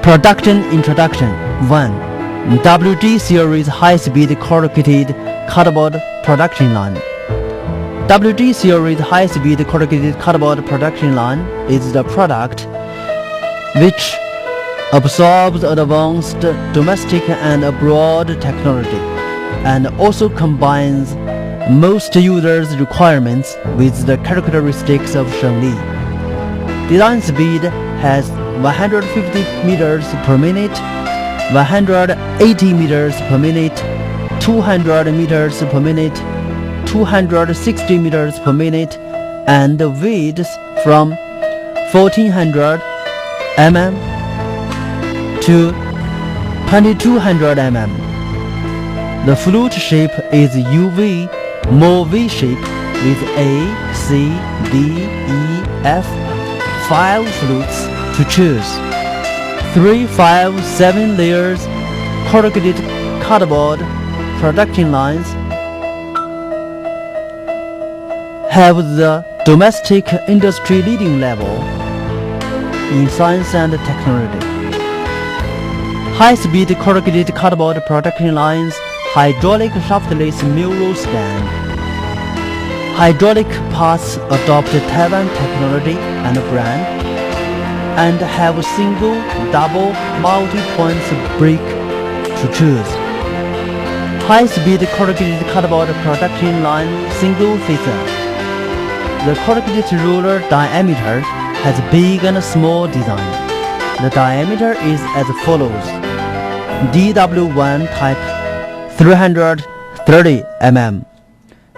Production Introduction 1. WD Series High-Speed Corrugated Cardboard Production Line. WD Series High-Speed Corrugated Cardboard Production Line is the product which absorbs advanced domestic and abroad technology and also combines most users' requirements with the characteristics of Shengli. Design speed has 150 meters per minute, 180 meters per minute, 200 meters per minute, 260 meters per minute, and width from 1400 mm to 2200 mm. The flute shape is UV, more V shape with A, C, D, E, F, 5 flutes to choose. 3, 5, 7 layers corrugated cardboard production lines have the domestic industry leading level in science and technology. High-speed corrugated cardboard production lines, hydraulic shaftless mill stand. Hydraulic parts adopt Taiwan technology and brand and have single, double, multi-points brick to choose. High-speed corrugated cardboard production line single feature. The corrugated roller diameter has big and small design. The diameter is as follows: DW1 type 330 mm,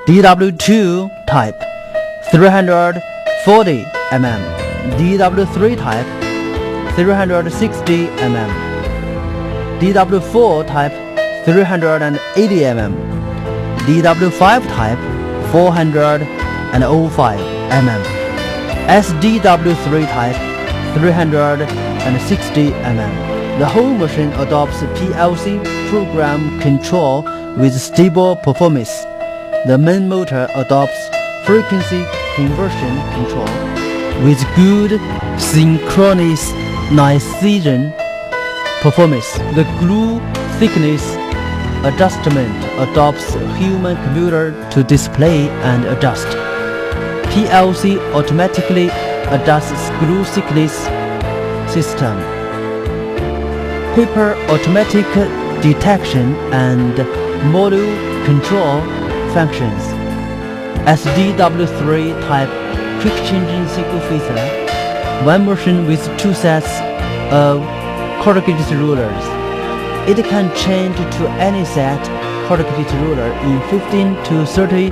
DW2 type 340 mm, DW3 type 360 mm, DW4 type 380 mm, DW5 type 405 mm, SDW3 type 360 mm. The whole machine adopts PLC program control with stable performance. The main motor adopts frequency conversion control with good synchronization performance. The glue thickness adjustment adopts human computer to display and adjust. PLC automatically adjusts glue thickness system. Paper automatic detection and module control functions. SDW3 type quick changing single feature. One machine with 2 sets of corrugated rulers. It can change to any set corrugated ruler in 15 to 30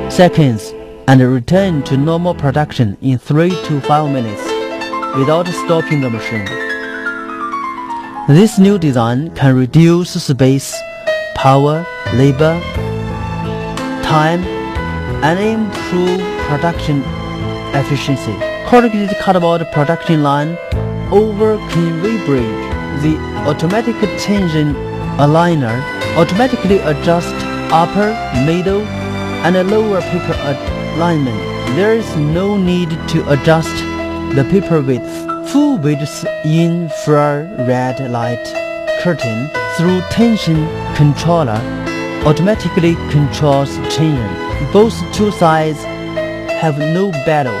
seconds and return to normal production in 3 to 5 minutes without stopping the machine. This new design can reduce space, power, labor, time, and improve production efficiency. Corrugated cardboard production line over conveyor bridge. The automatic tension aligner automatically adjusts upper, middle, and lower paper alignment. There is no need to adjust the paper width. Full width infrared light curtain through tension controller automatically controls tension. Both two sides have no bevel,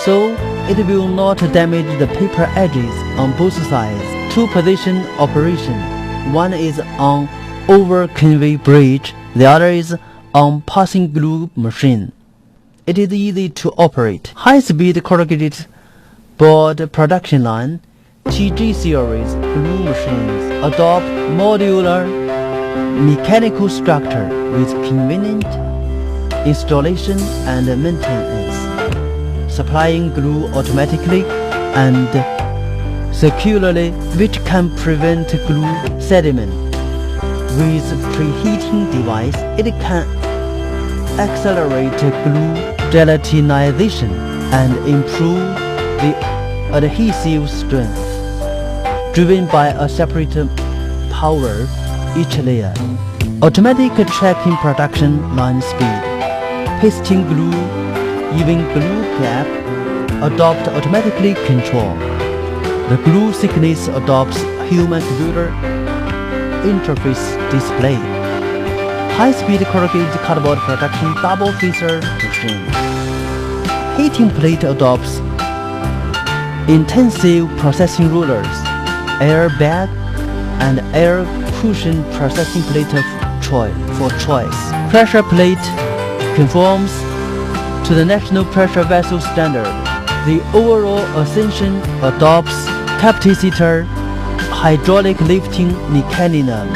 so it will not damage the paper edges on both sides. 2-position operation. One is on over conveyor bridge, the other is on passing glue machine. It is easy to operate. High-speed corrugated board production line, TG series glue machines adopt modular mechanical structure with convenient installation and maintenance, supplying glue automatically and securely, which can prevent glue sediment. With preheating device, it can accelerate glue gelatinization and improve the adhesive strength, driven by a separate power each layer. Automatic tracking production line speed. Pasting glue, even glue gap, adopt automatically control. The glue thickness adopts human-computer interface display. High-speed corrugated cardboard production double facer machine. Heating plate adopts intensive processing rulers, air bag, and air cushion processing plate for choice. Pressure plate conforms to the National Pressure Vessel Standard. The overall ascension adopts capacitor hydraulic lifting mechanism.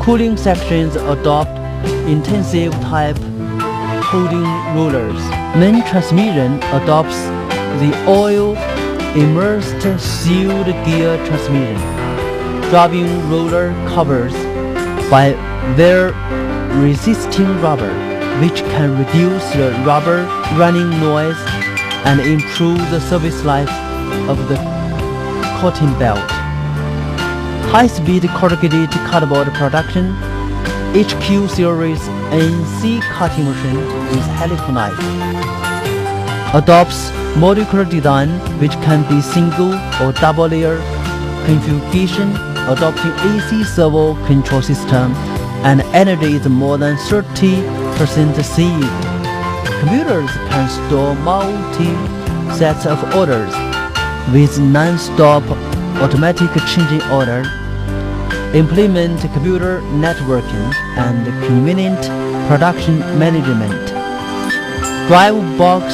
Cooling sections adopt intensive type holding rulers. Main transmission adopts the oil immersed sealed gear transmission. Driving roller covers by wear resisting rubber, which can reduce the rubber running noise and improve the service life of the cotton belt. High-speed corrugated cardboard production HQ series NC cutting machine with helical knife. Adopts modular design which can be single or double layer configuration, adopting AC servo control system and energy is more than 30% saved. Computers can store multi-sets of orders with non-stop automatic changing order, implement computer networking and convenient production management. Drive box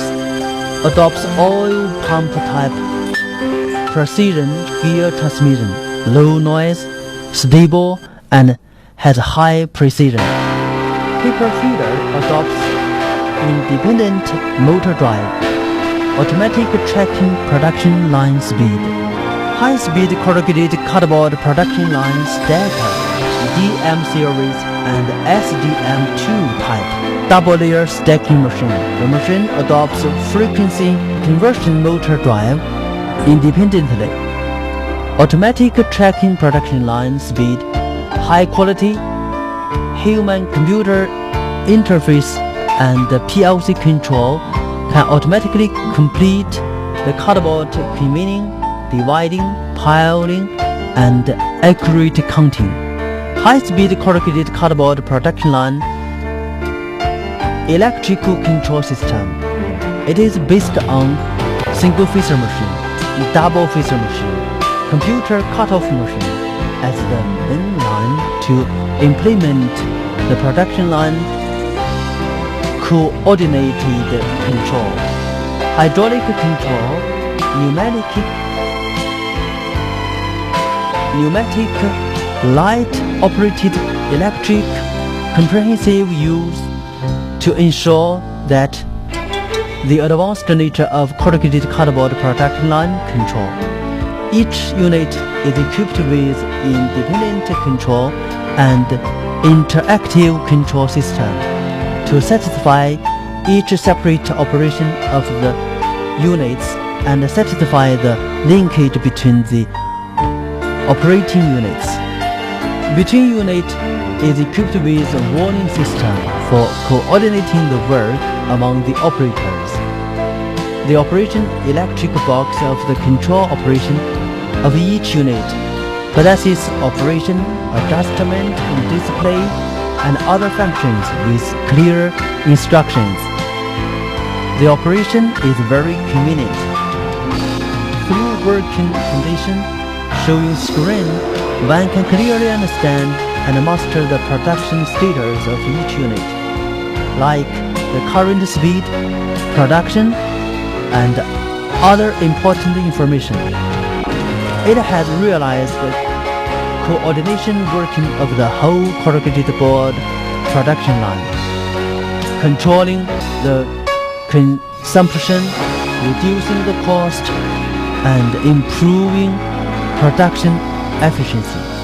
adopts oil pump type precision gear transmission, low noise, stable, and has high precision. Paper feeder adopts independent motor drive, automatic tracking production line speed. High-speed corrugated cardboard production line stacker, DM series and SDM2 type, double-layer stacking machine. The machine adopts frequency conversion motor drive independently. Automatic tracking production line speed, high quality, human-computer interface and PLC control can automatically complete the cardboard cleaning, dividing, piling, and accurate counting. High-speed corrugated cardboard production line electrical control system. It is based on single facer machine, double facer machine, computer cutoff machine as the main line to implement the production line coordinated control, hydraulic control, pneumatic light operated electric comprehensive use to ensure that the advanced nature of corrugated cardboard production line control. Each unit is equipped with independent control and interactive control system to satisfy each separate operation of the units and satisfy the linkage between the operating units. Between unit is equipped with a warning system for coordinating the work among the operators. The operation electric box of the control operation of each unit possesses operation, adjustment, display, and other functions with clear instructions. The operation is very convenient. Through working condition showing screen, one can clearly understand and master the production status of each unit, like the current speed, production, and other important information. It has realized the coordination working of the whole corrugated board production line, controlling the consumption, reducing the cost, and improving production efficiency.